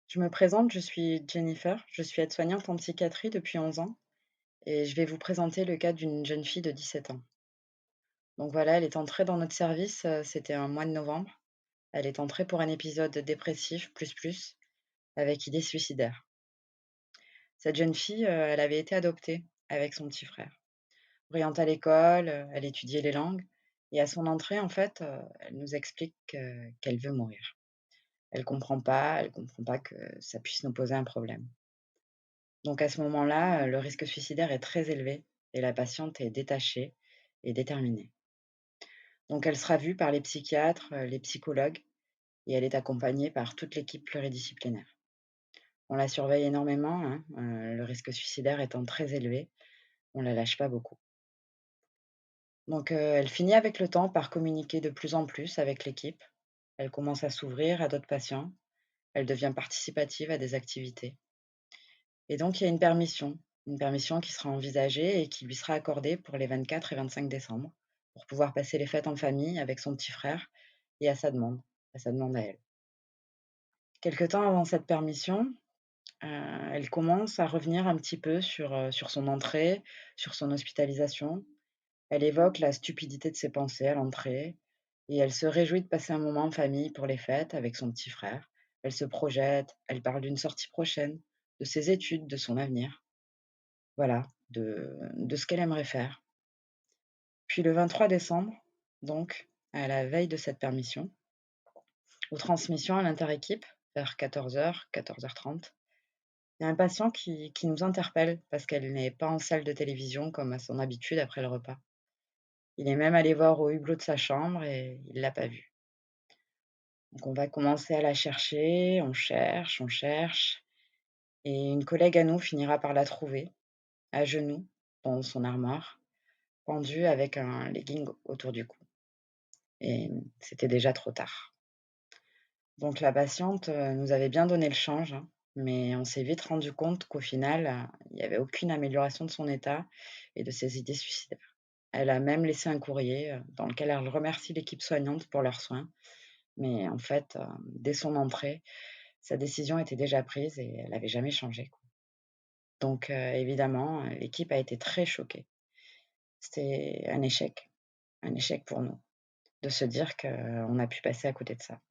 Je me présente, je suis Jennifer, je suis aide-soignante en psychiatrie depuis 11 ans et je vais vous présenter le cas d'une jeune fille de 17 ans. Donc voilà, elle est entrée dans notre service, c'était un mois de novembre. Elle est entrée pour un épisode dépressif avec idées suicidaires. Cette jeune fille, elle avait été adoptée avec son petit frère. Brillante à l'école, elle étudiait les langues et à son entrée, en fait, elle nous explique, qu'elle veut mourir. Elle comprend pas que ça puisse nous poser un problème. Donc à ce moment-là, le risque suicidaire est très élevé et la patiente est détachée et déterminée. Donc elle sera vue par les psychiatres, les psychologues et elle est accompagnée par toute l'équipe pluridisciplinaire. On la surveille énormément, hein, le risque suicidaire étant très élevé, on la lâche pas beaucoup. Donc elle finit avec le temps par communiquer de plus en plus avec l'équipe. Elle commence à s'ouvrir à d'autres patients, elle devient participative à des activités et donc il y a une permission qui sera envisagée et qui lui sera accordée pour les 24 et 25 décembre, pour pouvoir passer les fêtes en famille avec son petit frère et à sa demande à elle. Quelque temps avant cette permission, elle commence à revenir un petit peu sur son entrée, sur son hospitalisation. Elle évoque la stupidité de ses pensées à l'entrée et elle se réjouit de passer un moment en famille pour les fêtes avec son petit frère. Elle se projette, elle parle d'une sortie prochaine, de ses études, de son avenir. Voilà, de ce qu'elle aimerait faire. Puis le 23 décembre, donc à la veille de cette permission, aux transmissions à l'interéquipe, vers 14h, 14h30, il y a un patient qui nous interpelle parce qu'elle n'est pas en salle de télévision comme à son habitude après le repas. Il est même allé voir au hublot de sa chambre et il l'a pas vue. Donc on va commencer à la chercher, on cherche et une collègue à nous finira par la trouver, à genoux, dans son armoire, pendue avec un legging autour du cou. Et c'était déjà trop tard. Donc la patiente, nous avait bien donné le change, hein, mais on s'est vite rendu compte qu'au final, il n'y avait aucune amélioration de son état et de ses idées suicidaires. Elle a même laissé un courrier, dans lequel elle remercie l'équipe soignante pour leurs soins, mais en fait, dès son entrée, sa décision était déjà prise et elle n'avait jamais changé, quoi. Donc évidemment, l'équipe a été très choquée. C'était un échec pour nous, de se dire qu'on a pu passer à côté de ça.